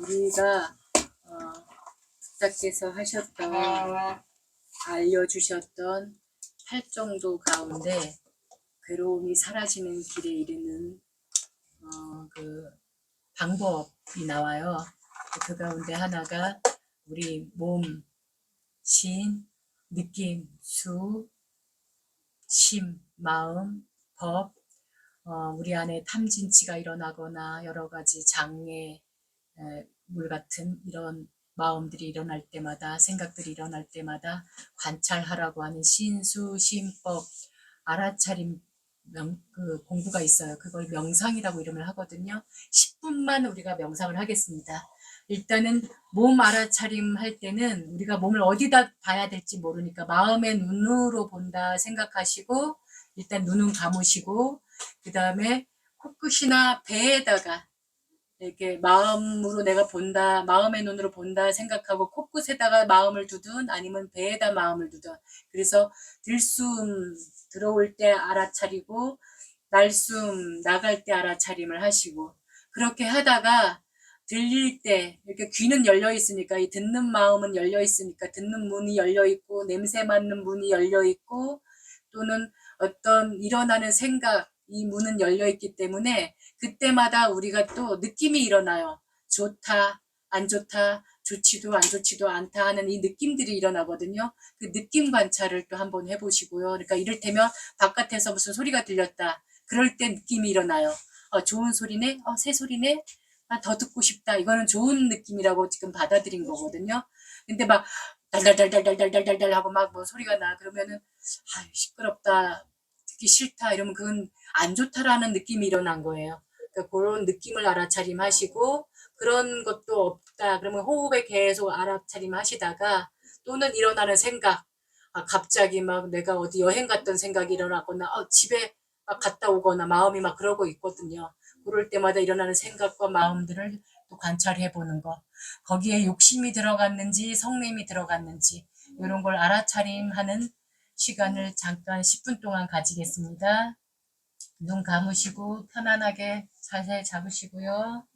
우리가 부탁해서 하셨던 알려주셨던 8정도 가운데 괴로움이 사라지는 길에 이르는 그 방법이 나와요. 그 가운데 하나가 우리 몸, 신, 느낌, 수, 심, 마음, 법, 우리 안에 탐진치가 일어나거나 여러 가지 장애, 물 같은 이런 마음들이 일어날 때마다, 생각들이 일어날 때마다 관찰하라고 하는 신수, 심법, 알아차림 그 공부가 있어요. 그걸 명상이라고 이름을 하거든요. 10분만 우리가 명상을 하겠습니다. 일단은 몸 알아차림 할 때는 우리가 몸을 어디다 봐야 될지 모르니까 마음의 눈으로 본다 생각하시고 일단 눈은 감으시고 그 다음에 코끝이나 배에다가 이렇게 마음으로 내가 본다, 마음의 눈으로 본다 생각하고 코끝에다가 마음을 두든 아니면 배에다 마음을 두든 그래서 들숨 들어올 때 알아차리고 날숨 나갈 때 알아차림을 하시고 그렇게 하다가 들릴 때 이렇게 귀는 열려 있으니까 이 듣는 마음은 열려 있으니까 듣는 문이 열려 있고 냄새 맡는 문이 열려 있고 또는 어떤 일어나는 생각 이 문은 열려 있기 때문에 그때마다 우리가 또 느낌이 일어나요. 좋다, 안 좋다, 좋지도 안 좋지도 않다 하는 이 느낌들이 일어나거든요. 그 느낌 관찰을 또 한번 해보시고요. 그러니까 이를테면 바깥에서 무슨 소리가 들렸다. 그럴 때 느낌이 일어나요. 좋은 소리네? 새 소리네? 더 듣고 싶다. 이거는 좋은 느낌이라고 지금 받아들인 거거든요. 근데 막 달달달달달달달달 하고 막 뭐 소리가 나. 그러면은 시끄럽다. 듣기 싫다. 이러면 그건 안 좋다라는 느낌이 일어난 거예요. 그러니까 그런 느낌을 알아차림하시고 그런 것도 없다. 그러면 호흡에 계속 알아차림하시다가 또는 일어나는 생각. 갑자기 막 내가 어디 여행 갔던 생각이 일어나거나 집에 막 갔다 오거나 마음이 막 그러고 있거든요. 그럴 때마다 일어나는 생각과 마음들을 또 관찰해 보는 거. 거기에 욕심이 들어갔는지 성냄이 들어갔는지 이런 걸 알아차림하는 시간을 잠깐 10분 동안 가지겠습니다. 눈 감으시고 편안하게 자세 잡으시고요.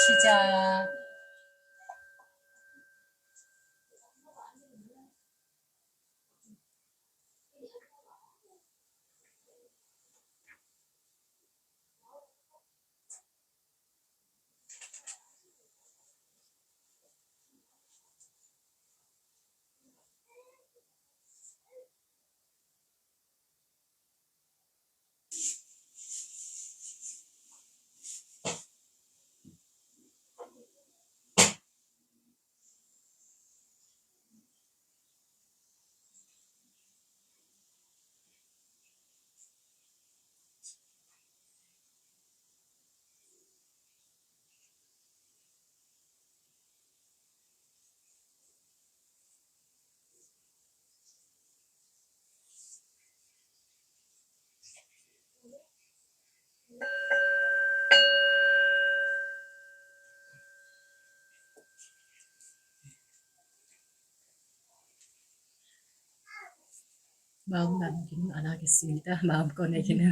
시작. 마음 나누기는 안 하겠습니다. 마음 꺼내기는.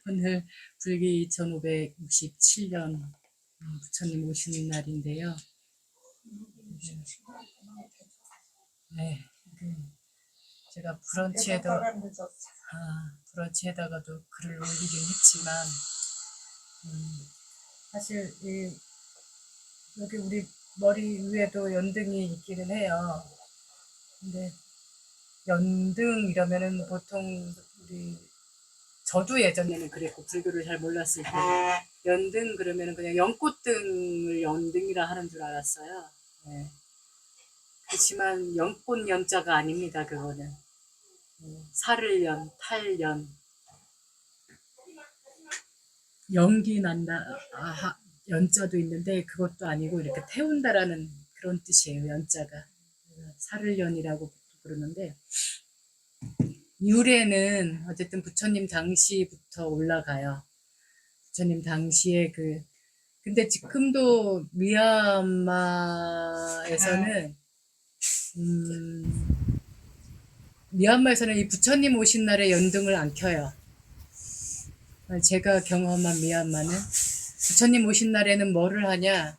오늘 불기 2567년 부처님 오시는 날인데요. 네, 제가 브런치에다가도 글을 올리긴 했지만 사실 여기 우리 머리 위에도 연등이 있기는 해요. 근데 연등 이러면은 보통 저도 예전에는 그랬고 불교를 잘 몰랐을 때 연등 그러면은 그냥 연꽃등을 연등이라 하는 줄 알았어요. 네. 그렇지만 연꽃 연자가 아닙니다. 그거는 살을연, 탈연, 연기 난다 연자도 있는데 그것도 아니고 이렇게 태운다라는 그런 뜻이에요. 연자가 살을연이라고 그러는데 유래는 어쨌든 부처님 당시부터 올라가요. 부처님 당시에 근데 지금도 미얀마에서는 이 부처님 오신 날에 연등을 안 켜요. 제가 경험한 미얀마는 부처님 오신 날에는 뭐를 하냐?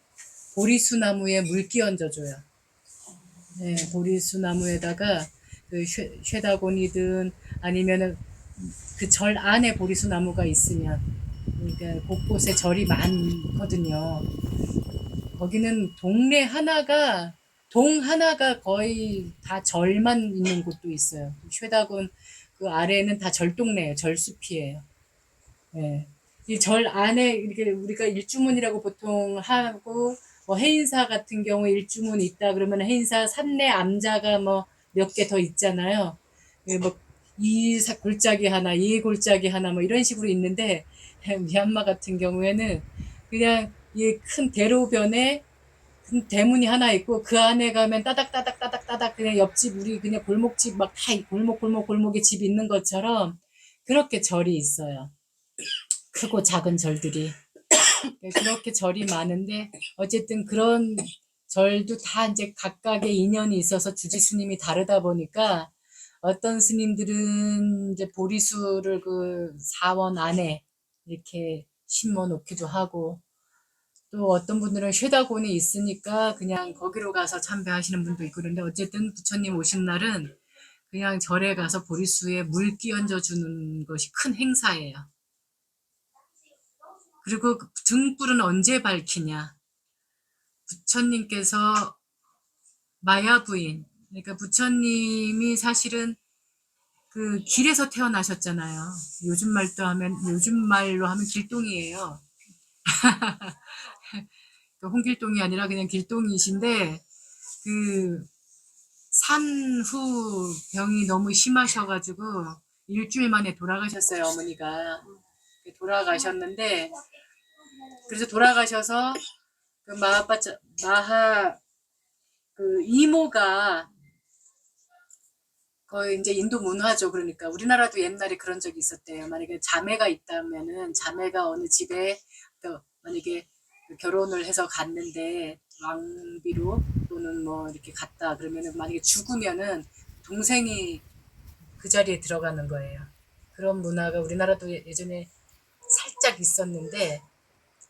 보리수 나무에 물 끼얹어줘요. 네, 보리수 나무에다가 그 쇠다곤이든 아니면은 그 절 안에 보리수 나무가 있으면, 그러니까 곳곳에 절이 많거든요. 거기는 동 하나가 거의 다 절만 있는 곳도 있어요. 쇠다곤 그 아래는 다 절동네예요. 절숲이에요. 예. 이 절 안에 이렇게 우리가 일주문이라고 보통 하고, 뭐 해인사 같은 경우 일주문이 있다 그러면 해인사 산내 암자가 뭐 몇 개 더 있잖아요. 예, 뭐이 골짜기 하나, 이 골짜기 하나 뭐 이런 식으로 있는데 미얀마 같은 경우에는 그냥 이 큰 대로변에 큰 대문이 하나 있고 그 안에 가면 따닥따닥 따닥따닥 그냥 옆집 우리 그냥 골목집 막 다 골목에 집 있는 것처럼 그렇게 절이 있어요. 크고 작은 절들이. 그렇게 절이 많은데 어쨌든 그런 절도 다 이제 각각의 인연이 있어서 주지 스님이 다르다 보니까 어떤 스님들은 이제 보리수를 그 사원 안에 이렇게 심어 놓기도 하고, 또 어떤 분들은 쇠다곤이 있으니까 그냥 거기로 가서 참배하시는 분도 있고, 그런데 어쨌든 부처님 오신 날은 그냥 절에 가서 보리수에 물 끼얹어 주는 것이 큰 행사예요. 그리고 등불은 언제 밝히냐? 부처님께서 마야 부인, 그러니까 부처님이 사실은 그 길에서 태어나셨잖아요. 요즘 말로 하면 길동이에요. 그 홍길동이 아니라 그냥 길동이신데, 그 산후 병이 너무 심하셔가지고 일주일 만에 돌아가셨어요, 어머니가. 돌아가셨는데, 그래서 돌아가셔서 그 마하 그 이모가 거의 이제 인도 문화죠. 그러니까 우리나라도 옛날에 그런 적이 있었대요. 만약에 자매가 있다면은 자매가 어느 집에 또 만약에 결혼을 해서 갔는데 왕비로 또는 뭐 이렇게 갔다 그러면은 만약에 죽으면은 동생이 그 자리에 들어가는 거예요. 그런 문화가 우리나라도 예전에 살짝 있었는데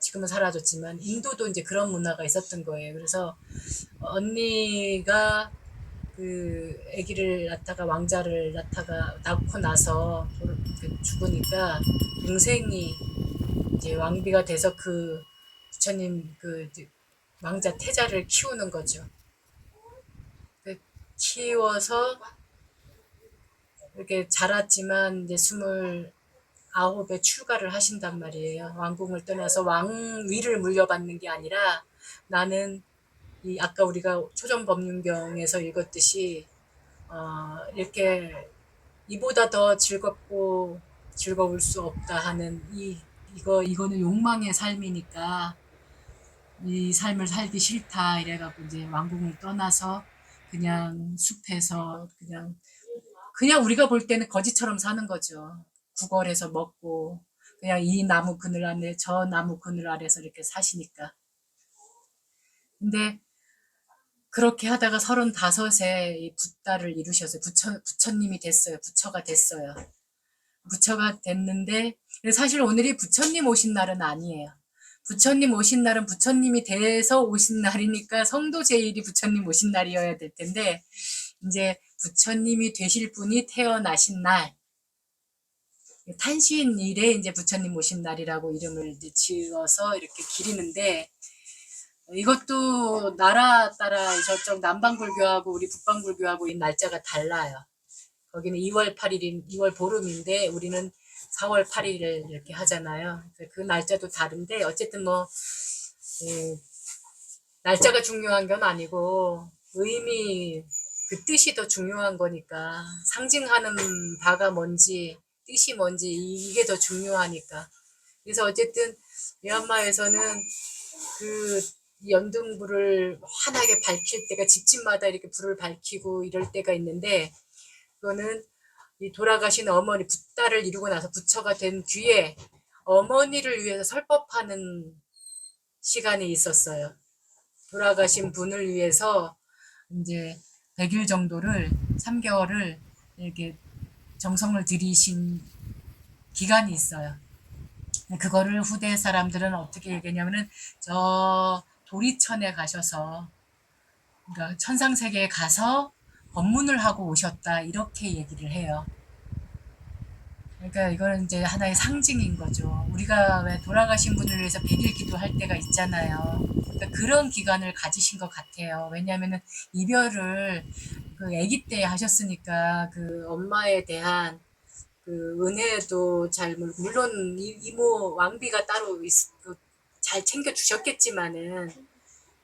지금은 사라졌지만 인도도 이제 그런 문화가 있었던 거예요. 그래서 언니가 그 아기를 낳다가 왕자를 낳고 나서 죽으니까 동생이 이제 왕비가 돼서 그 부처님 그 왕자 태자를 키우는 거죠. 키워서 이렇게 자랐지만 이제 29에 출가를 하신단 말이에요. 왕궁을 떠나서 왕위를 물려받는 게 아니라 나는 이 아까 우리가 초전법륜경에서 읽었듯이 이렇게 이보다 더 즐겁고 즐거울 수 없다 하는 이거는 욕망의 삶이니까 이 삶을 살기 싫다 이래갖고 이제 왕궁을 떠나서 그냥 숲에서 그냥 우리가 볼 때는 거지처럼 사는 거죠. 구걸해서 먹고 그냥 이 나무 그늘 안에 저 나무 그늘 아래서 이렇게 사시니까. 근데 그렇게 하다가 35에 이 붓다를 이루셨어요. 부처님이 됐어요. 부처가 됐어요. 부처가 됐는데 사실 오늘이 부처님 오신 날은 아니에요. 부처님 오신 날은 부처님이 돼서 오신 날이니까 성도 제일이 부처님 오신 날이어야 될 텐데 이제 부처님이 되실 분이 태어나신 날 탄신일에 이제 부처님 오신 날이라고 이름을 이제 지어서 이렇게 기리는데 이것도 나라 따라 저쪽 남방불교하고 우리 북방불교하고 이 날짜가 달라요. 거기는 2월 8일인 2월 보름인데 우리는 4월 8일을 이렇게 하잖아요. 그 날짜도 다른데 어쨌든 뭐 날짜가 중요한 건 아니고 의미 그 뜻이 더 중요한 거니까 상징하는 바가 뭔지 뜻이 뭔지 이게 더 중요하니까. 그래서 어쨌든 미얀마에서는 그 연등불을 환하게 밝힐 때가 집집마다 이렇게 불을 밝히고 이럴 때가 있는데 그거는 이 돌아가신 어머니 붓다를 이루고 나서 부처가 된 뒤에 어머니를 위해서 설법하는 시간이 있었어요. 돌아가신 분을 위해서 이제 100일 정도를 3개월을 이렇게 정성을 들이신 기간이 있어요. 그거를 후대 사람들은 어떻게 얘기하냐면은 저 도리천에 가셔서 그러니까 천상세계에 가서 법문을 하고 오셨다 이렇게 얘기를 해요. 그러니까 이거는 이제 하나의 상징인 거죠. 우리가 왜 돌아가신 분을 위해서 100일 기도할 때가 있잖아요. 그러니까 그런 기간을 가지신 것 같아요. 왜냐하면은 이별을 그 아기 때 하셨으니까 그 엄마에 대한 그 은혜도 잘 물론 이모 왕비가 따로 잘 챙겨 주셨겠지만은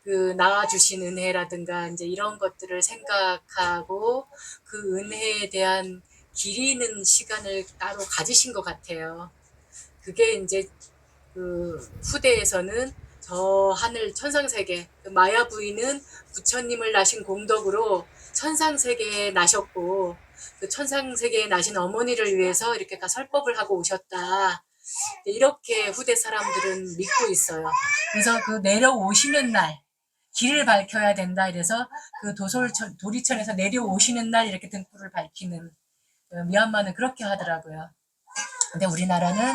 그 낳아주신 은혜라든가 이제 이런 것들을 생각하고 그 은혜에 대한 기리는 시간을 따로 가지신 것 같아요. 그게 이제 그 후대에서는 저 하늘 천상세계 그 마야 부인은 부처님을 낳으신 공덕으로 천상세계에 나셨고 그 천상세계에 나신 어머니를 위해서 이렇게 다 설법을 하고 오셨다. 이렇게 후대 사람들은 믿고 있어요. 그래서 그 내려오시는 날 길을 밝혀야 된다. 이래서 그 도리천에서 내려오시는 날 이렇게 등불을 밝히는 미얀마는 그렇게 하더라고요. 근데 우리나라는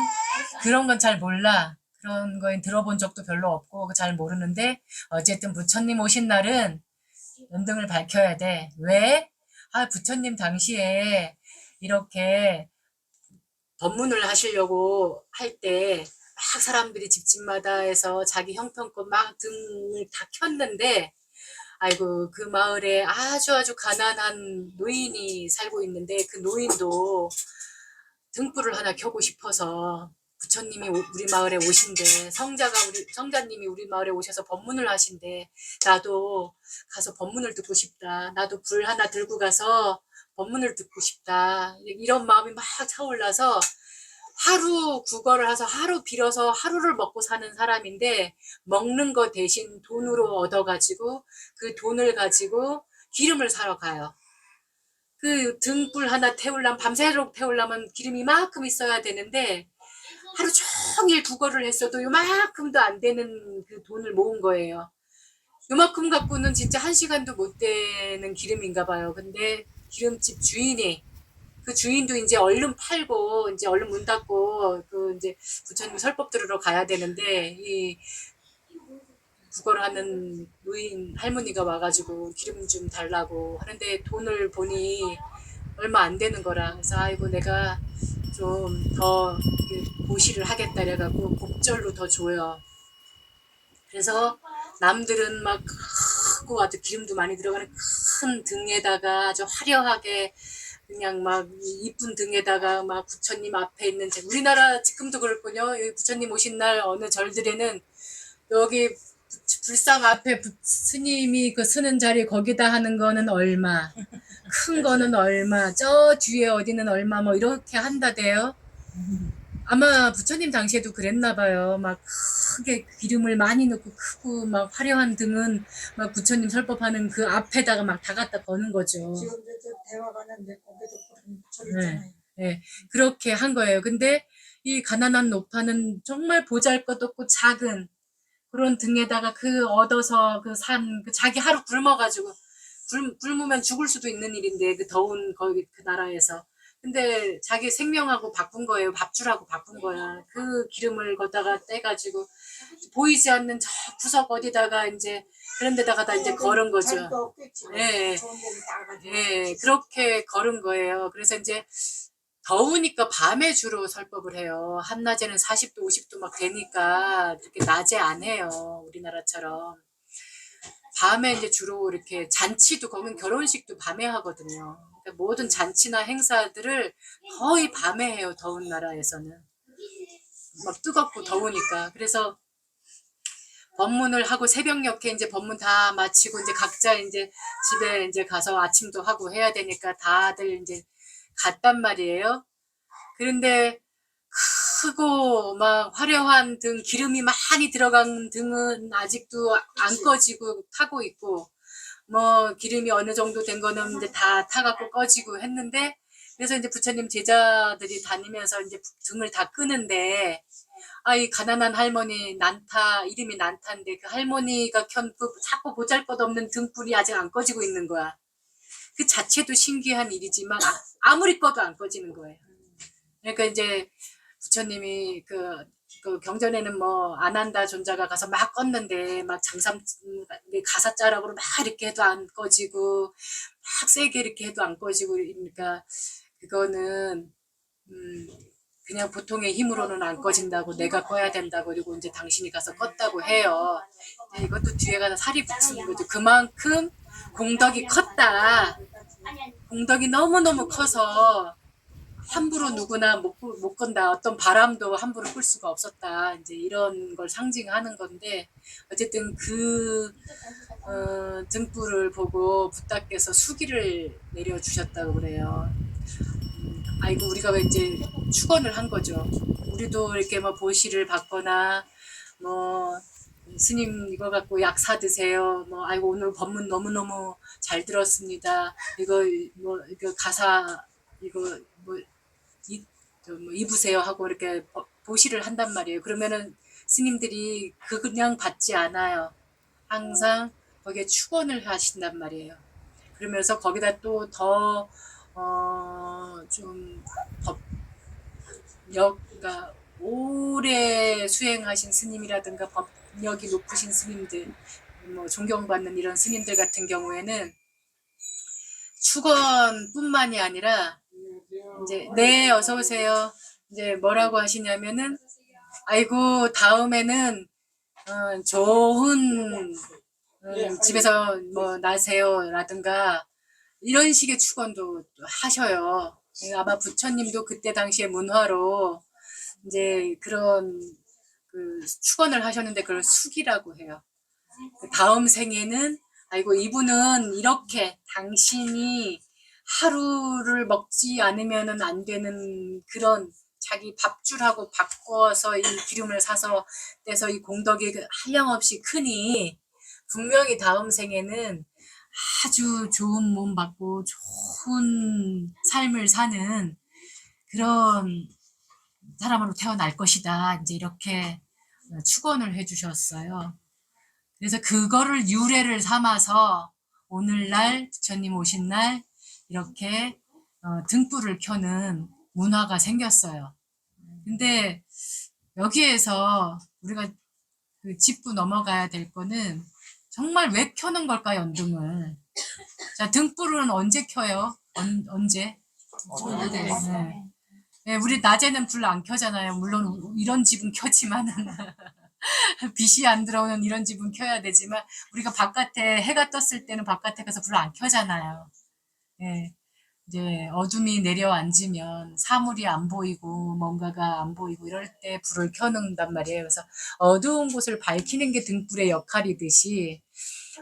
그런 건 잘 몰라. 그런 거에 들어본 적도 별로 없고 잘 모르는데 어쨌든 부처님 오신 날은 연등을 밝혀야 돼. 왜? 부처님 당시에 이렇게 법문을 하시려고 할 때 막 사람들이 집집마다 해서 자기 형편껏 막 등을 다 켰는데 아이고 그 마을에 아주 가난한 노인이 살고 있는데 그 노인도 등불을 하나 켜고 싶어서 부처님이 우리 마을에 오신대 성자님이 우리 마을에 오셔서 법문을 하신대 나도 가서 법문을 듣고 싶다 나도 불 하나 들고 가서 법문을 듣고 싶다 이런 마음이 막 차올라서 하루 구걸을 해서 하루 빌어서 하루를 먹고 사는 사람인데 먹는 거 대신 돈으로 얻어가지고 그 돈을 가지고 기름을 사러 가요. 그 등불 하나 태우려면 밤새도록 태우려면 기름이 이만큼 있어야 되는데 하루 종일 구걸을 했어도 요만큼도 안 되는 그 돈을 모은 거예요. 요만큼 갖고는 진짜 1시간도 못 되는 기름인가 봐요. 근데 기름집 주인이 그 주인도 이제 얼른 팔고 이제 얼른 문 닫고 그 이제 부처님 설법 들으러 가야 되는데 이 구걸하는 노인 할머니가 와가지고 기름 좀 달라고 하는데 돈을 보니 얼마 안 되는 거라 그래서 아이고 내가 좀 더 보시를 하겠다 이래갖고 곡절로 더 줘요. 그래서 남들은 막 크고 아주 기름도 많이 들어가는 큰 등에다가 아주 화려하게 그냥 막 이쁜 등에다가 막 부처님 앞에 있는 우리나라 지금도 그렇군요. 여기 부처님 오신 날 어느 절들에는 여기 불상 앞에 스님이 그 쓰는 자리 거기다 하는 거는 얼마 큰 거는 얼마 저 뒤에 어디는 얼마 뭐 이렇게 한다대요. 아마 부처님 당시에도 그랬나 봐요. 막 크게 기름을 많이 넣고 크고 막 화려한 등은 막 부처님 설법하는 그 앞에다가 막 다 갖다 거는 거죠. 지금도 저 대화관인데 거기도 저기 네, 있잖아요. 네, 그렇게 한 거예요. 근데 이 가난한 노파는 정말 보잘것없고 작은 그런 등에다가 그 얻어서 그 자기 하루 굶어가지고 굶으면 죽을 수도 있는 일인데 그 더운 거기 그 나라에서 근데 자기 생명하고 바꾼 거예요. 밥줄하고 바꾼 거야. 그 기름을 걷다가 떼가지고 보이지 않는 저 구석 어디다가 이제 그런 데다가 다 이제 걸은 거죠. 자리가 없겠지. 예, 좋은 데를 나가지고. 예, 그렇게 걸은 거예요. 그래서 이제 더우니까 밤에 주로 설법을 해요. 한낮에는 40도, 50도 막 되니까 그렇게 낮에 안 해요. 우리나라처럼. 밤에 이제 주로 이렇게 잔치도 거긴 결혼식도 밤에 하거든요. 그러니까 모든 잔치나 행사들을 거의 밤에 해요. 더운 나라에서는. 막 뜨겁고 더우니까. 그래서 법문을 하고 새벽녘에 이제 법문 다 마치고 이제 각자 이제 집에 이제 가서 아침도 하고 해야 되니까 다들 이제 갔단 말이에요. 그런데 크고 막 화려한 등 기름이 많이 들어간 등은 아직도 안 꺼지고 타고 있고 뭐 기름이 어느 정도 된 거는 이제 다 타갖고 꺼지고 했는데 그래서 이제 부처님 제자들이 다니면서 이제 등을 다 끄는데 이 가난한 할머니 난타 이름이 난타인데 그 할머니가 켠 그 자꾸 보잘것없는 등불이 아직 안 꺼지고 있는 거야. 그 자체도 신기한 일이지만 아무리 꺼도 안 꺼지는 거예요. 그러니까 이제 부처님이 그 그 경전에는 뭐 안 한다 존자가 가서 막 껐는데 막 장삼 가사 자락으로 막 이렇게 해도 안 꺼지고 막 세게 이렇게 해도 안 꺼지고 그러니까 그거는 그냥 보통의 힘으로는 안 꺼진다고 내가 꺼야 된다고 그리고 이제 당신이 가서 껐다고 해요. 이것도 뒤에 가서 살이 붙이는 거죠. 그만큼 공덕이 컸다. 공덕이 너무너무 커서 함부로 누구나 못 건다. 어떤 바람도 함부로 끌 수가 없었다. 이제 이런 걸 상징하는 건데 어쨌든 그 등불을 보고 부따께서 수기를 내려주셨다고 그래요. 아이고 우리가 이제 축원을 한 거죠. 우리도 이렇게 뭐 보시를 받거나 뭐 스님 이거 갖고 약 사드세요. 뭐 아이고 오늘 법문 너무너무 잘 들었습니다. 이거 뭐 이거 가사 이거 뭐 입으세요 하고 이렇게 보시를 한단 말이에요. 그러면은 스님들이 그냥 받지 않아요. 항상 거기에 축원을 하신단 말이에요. 그러면서 거기다 또 더 좀 그러니까 오래 수행하신 스님이라든가 법력이 높으신 스님들, 뭐 존경받는 이런 스님들 같은 경우에는 축원뿐만이 아니라 이제 네 어서 오세요. 이제 뭐라고 하시냐면은 아이고 다음에는 좋은 집에서 뭐 나세요라든가 이런 식의 축원도 하셔요. 아마 부처님도 그때 당시에 문화로 이제 그런 그 축원을 하셨는데 그걸 숙이라고 해요. 다음 생에는 아이고 이분은 이렇게 당신이 하루를 먹지 않으면은 안 되는 그런 자기 밥줄하고 바꿔서 이 기름을 사서 떼서 이 공덕이 한량없이 크니 분명히 다음 생에는 아주 좋은 몸 받고 좋은 삶을 사는 그런 사람으로 태어날 것이다. 이제 이렇게 축원을 해주셨어요. 그래서 그거를 유래를 삼아서 오늘날 부처님 오신 날 이렇게 등불을 켜는 문화가 생겼어요. 근데 여기에서 우리가 그 짚고 넘어가야 될 거는 정말 왜 켜는 걸까요, 연등을? 자, 등불은 언제 켜요? 언제? 네. 네, 우리 낮에는 불 안 켜잖아요. 물론 이런 집은 켜지만은 빛이 안 들어오는 이런 집은 켜야 되지만 우리가 바깥에 해가 떴을 때는 바깥에 가서 불 안 켜잖아요. 예. 이제 어둠이 내려앉으면 사물이 안 보이고 뭔가가 안 보이고 이럴 때 불을 켜놓는단 말이에요. 그래서 어두운 곳을 밝히는 게 등불의 역할이듯이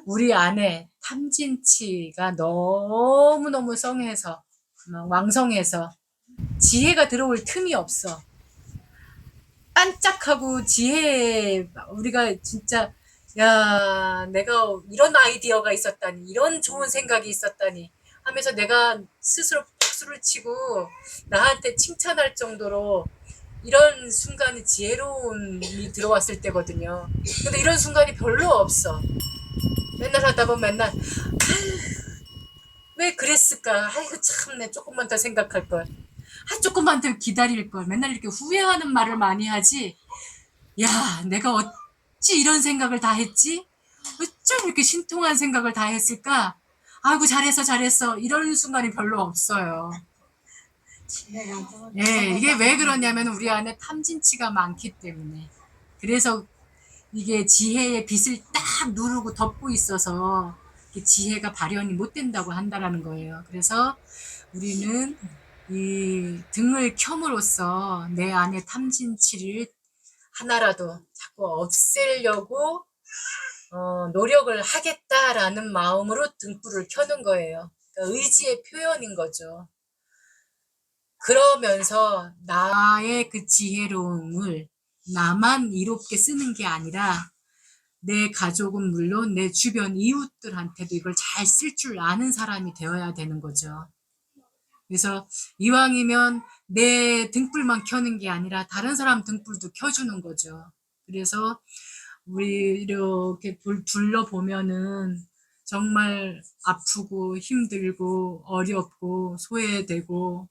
우리 안에 탐진치가 너무너무 성해서 왕성해서 지혜가 들어올 틈이 없어. 반짝하고 지혜 우리가 진짜 야 내가 이런 아이디어가 있었다니 이런 좋은 생각이 있었다니 하면서 내가 스스로 박수를 치고 나한테 칭찬할 정도로 이런 순간이 지혜로움이 들어왔을 때거든요. 근데 이런 순간이 별로 없어. 맨날 하다 보면 맨날 왜 그랬을까? 아이고 참내 조금만 더 생각할 걸. 조금만 더 기다릴 걸. 맨날 이렇게 후회하는 말을 많이 하지. 야, 내가 어찌 이런 생각을 다 했지? 어쩜 이렇게 신통한 생각을 다 했을까? 아이고 잘했어 이런 순간이 별로 없어요. 예, 이게 왜 그러냐면 우리 안에 탐진치가 많기 때문에. 그래서 이게 지혜의 빛을 딱 누르고 덮고 있어서 지혜가 발현이 못 된다고 한다라는 거예요. 그래서 우리는 이 등을 켬으로써 내 안에 탐진치를 하나라도 자꾸 없애려고 노력을 하겠다라는 마음으로 등불을 켜는 거예요. 그러니까 의지의 표현인 거죠. 그러면서 나의 그 지혜로움을 나만 이롭게 쓰는 게 아니라 내 가족은 물론 내 주변 이웃들한테도 이걸 잘 쓸 줄 아는 사람이 되어야 되는 거죠. 그래서 이왕이면 내 등불만 켜는 게 아니라 다른 사람 등불도 켜주는 거죠. 그래서 우리 이렇게 둘러보면은 정말 아프고 힘들고 어렵고 소외되고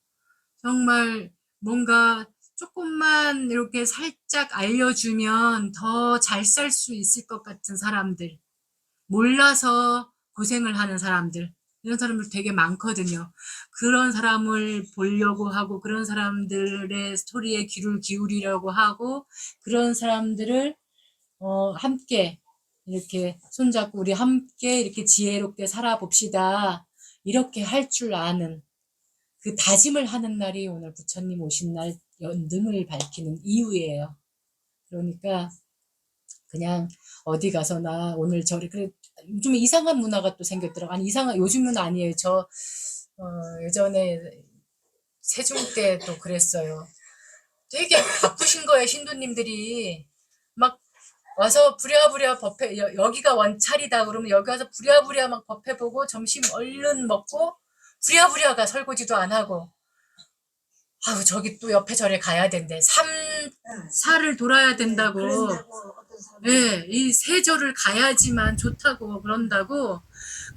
정말 뭔가 조금만 이렇게 살짝 알려주면 더 잘 살 수 있을 것 같은 사람들, 몰라서 고생을 하는 사람들, 이런 사람들 되게 많거든요. 그런 사람을 보려고 하고, 그런 사람들의 스토리에 귀를 기울이려고 하고, 그런 사람들을 함께 이렇게 손잡고 우리 함께 이렇게 지혜롭게 살아봅시다. 이렇게 할 줄 아는 그 다짐을 하는 날이 오늘 부처님 오신 날 연등을 밝히는 이유예요. 그러니까 그냥 어디 가서나 오늘 저리 그래 요즘에 이상한 문화가 또 생겼더라고. 아니 이상한 요즘은 아니에요. 저 예전에 세중 때도 그랬어요. 되게 바쁘신 거예요. 신도님들이 막 와서 부랴부랴 법회 여기가 원찰이다 그러면 여기 와서 부랴부랴 막 법회 보고 점심 얼른 먹고 부랴부랴가 설거지도 안 하고 아우 저기 또 옆에 절에 가야 된대. 삼사를 돌아야 된다고. 그런다고 어떤 사람이 예, 이 세절을 가야지만 좋다고 그런다고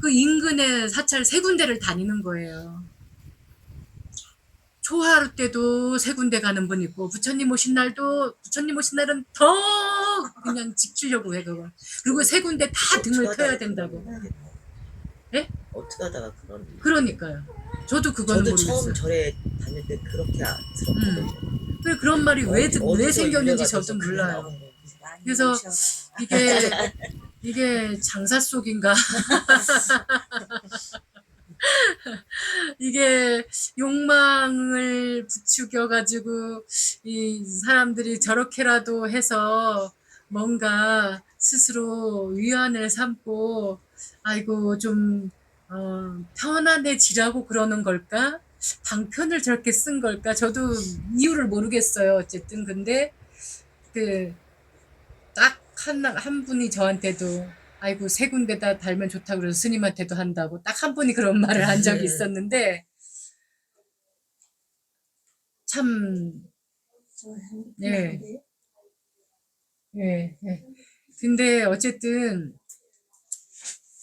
그 인근에 사찰 세 군데를 다니는 거예요. 초하루 때도 세 군데 가는 분 있고 부처님 오신 날도 부처님 오신 날은 더 그냥 지키려고 해 그걸. 그리고 세 군데 다 등을 켜야 된다고. 예? 어떻게 하다가 그런 그러니까요. 저도 그건 저도 모르겠어요. 처음 절에 다닐 때 그렇게 들었거든요. 그래, 그런 말이 왜 어디서 생겼는지 유래가 저도 돼서 그게 몰라요. 나온 거예요. 많이 그래서 오셔라. 이게 장사 속인가? 이게 욕망을 부추겨가지고 이 사람들이 저렇게라도 해서 뭔가 스스로 위안을 삼고 아이고 좀 편안해지라고 그러는 걸까? 방편을 저렇게 쓴 걸까? 저도 이유를 모르겠어요. 어쨌든 근데 그 딱 한 분이 저한테도 아이고 세 군데다 달면 좋다고 그래서 스님한테도 한다고 딱 한 분이 그런 말을 한 적이 있었는데 참 저 핸드폰 예, 어디? 예. 근데 어쨌든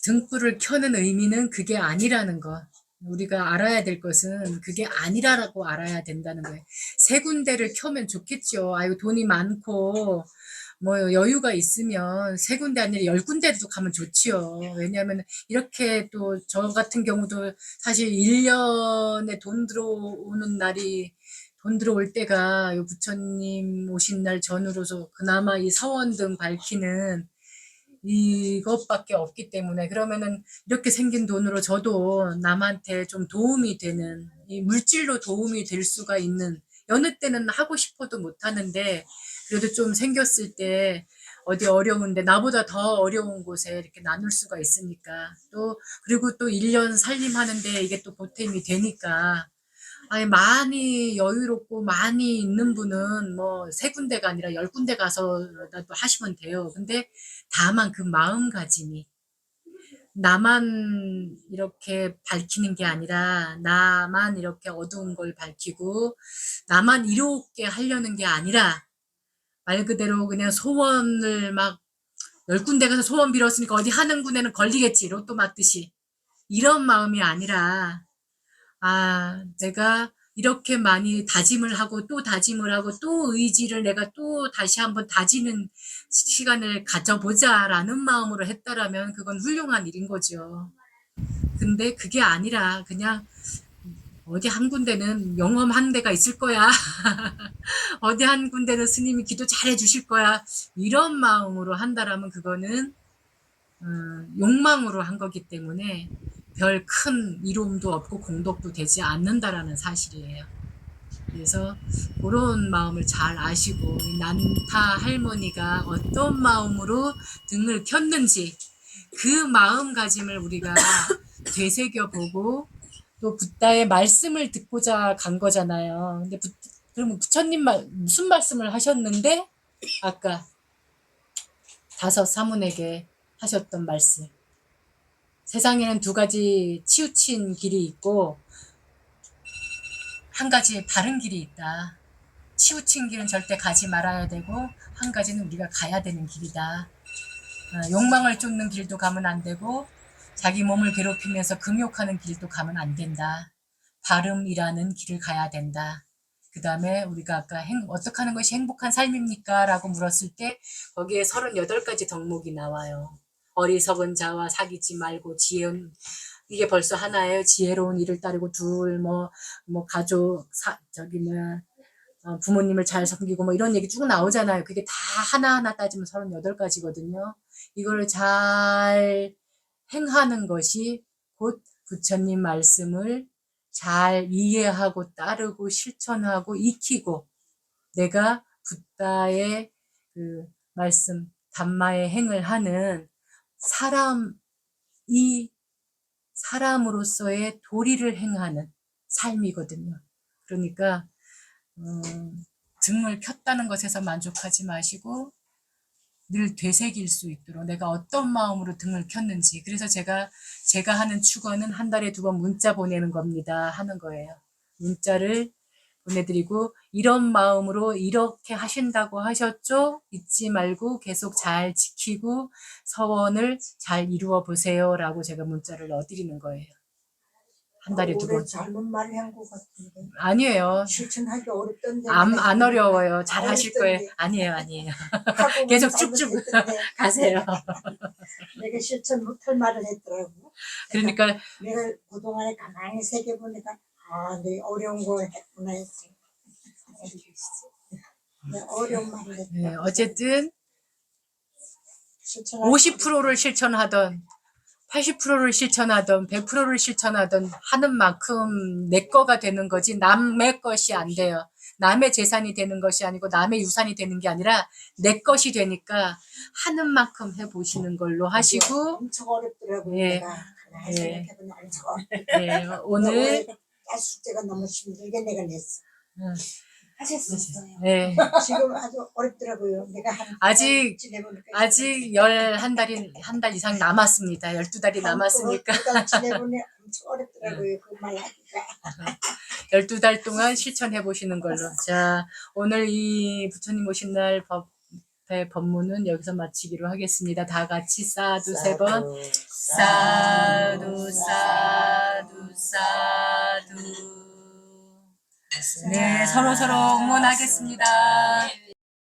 등불을 켜는 의미는 그게 아니라는 거. 우리가 알아야 될 것은 그게 아니라고 알아야 된다는 거예요. 세 군데를 켜면 좋겠죠. 아이고 돈이 많고 뭐 여유가 있으면 세 군데 아니라 열 군데도 가면 좋지요. 왜냐하면 이렇게 또 저 같은 경우도 사실 1년에 돈 들어오는 날이 돈 들어올 때가 요 부처님 오신 날 전후로서 그나마 이 서원등 밝히는 이것밖에 없기 때문에 그러면은 이렇게 생긴 돈으로 저도 남한테 좀 도움이 되는 이 물질로 도움이 될 수가 있는 여느 때는 하고 싶어도 못 하는데 그래도 좀 생겼을 때 어디 어려운데 나보다 더 어려운 곳에 이렇게 나눌 수가 있으니까 또 그리고 또 1년 살림하는데 이게 또 보탬이 되니까 아니 많이 여유롭고 많이 있는 분은 뭐 세 군데가 아니라 열 군데 가서라도 하시면 돼요. 근데 다만 그 마음가짐이 나만 이렇게 밝히는 게 아니라 나만 이렇게 어두운 걸 밝히고 나만 이롭게 하려는 게 아니라 말 그대로 그냥 소원을 막 열 군데 가서 소원 빌었으니까 어디 하는 군에는 걸리겠지 로또 맞듯이 이런 마음이 아니라 아, 내가 이렇게 많이 다짐을 하고 또 다짐을 하고 또 의지를 내가 또 다시 한번 다지는 시간을 가져보자라는 마음으로 했다라면 그건 훌륭한 일인 거죠. 근데 그게 아니라 그냥 어디 한 군데는 영험한 데가 있을 거야. 어디 한 군데는 스님이 기도 잘해 주실 거야. 이런 마음으로 한다라면 그거는 욕망으로 한 거기 때문에 별 큰 이로움도 없고 공덕도 되지 않는다라는 사실이에요. 그래서 그런 마음을 잘 아시고 난타 할머니가 어떤 마음으로 등을 켰는지 그 마음가짐을 우리가 되새겨보고 또 붓다의 말씀을 듣고자 간 거잖아요. 근데 그러면 부처님 무슨 말씀을 하셨는데 아까 다섯 사문에게 하셨던 말씀. 세상에는 두 가지 치우친 길이 있고 한 가지 바른 길이 있다. 치우친 길은 절대 가지 말아야 되고 한 가지는 우리가 가야 되는 길이다. 욕망을 쫓는 길도 가면 안 되고 자기 몸을 괴롭히면서 금욕하는 길도 가면 안 된다. 바름이라는 길을 가야 된다. 그 다음에 우리가 아까 어떻게 하는 것이 행복한 삶입니까? 라고 물었을 때 거기에 38가지 덕목이 나와요. 어리석은 자와 사귀지 말고 지혜운, 이게 벌써 하나예요. 지혜로운 일을 따르고 둘, 가족, 부모님을 잘 섬기고 뭐 이런 얘기 쭉 나오잖아요. 그게 다 하나하나 따지면 38가지거든요. 이거를 잘 행하는 것이 곧 부처님 말씀을 잘 이해하고 따르고 실천하고 익히고 내가 붓다의 그 말씀 담마의 행을 하는 사람으로서의 도리를 행하는 삶이거든요. 그러니까 등을 켰다는 것에서 만족하지 마시고 늘 되새길 수 있도록 내가 어떤 마음으로 등을 켰는지. 그래서 제가 하는 축원은 한 달에 2번 문자 보내는 겁니다 하는 거예요. 문자를 보내드리고 이런 마음으로 이렇게 하신다고 하셨죠? 잊지 말고 계속 잘 지키고 서원을 잘 이루어 보세요 라고 제가 문자를 넣어드리는 거예요. 한 달에 2번. 올해 잘못 말을 한 것 같은데. 아니에요. 실천하기 어렵던데. 안 어려워요. 잘 하실 거예요. 어렵던데. 아니에요. 하고 계속 보면 쭉쭉 잘못했던데. 가세요. 내가 실천 못할 말을 했더라고. 그러니까 내가 그동안에 가만히 새겨보니까 내 어려운 걸 했구나 했어. 내가 어려운 말을 했다. 네, 어쨌든 50%를 실천하던 80%를 실천하던 100%를 실천하던 하는 만큼 내 거가 되는 거지 남의 것이 안 돼요. 남의 재산이 되는 것이 아니고 남의 유산이 되는 게 아니라 내 것이 되니까 하는 만큼 해보시는 걸로 하시고 엄청 어렵더라고요. 예. 내가 가만히 예. 생각해보니 엄청 어렵더라고요. 네, 오늘 숙제가 너무 힘들게 내가 냈어. 하셨었어요. 네, 지금 아주 어렵더라고요. 내가 아직 지내보니까 1한 달 이상 남았습니다. 12달이 남았으니까 2달 지내보니 엄청 어렵더라고요. 그 말 하기가. 12달 동안 실천해 보시는 걸로. 자, 오늘 이 부처님 오신 날 법문은 여기서 마치기로 하겠습니다. 다 같이 사두 3번. 사두 사두 사두. 네, 서로 응원하겠습니다.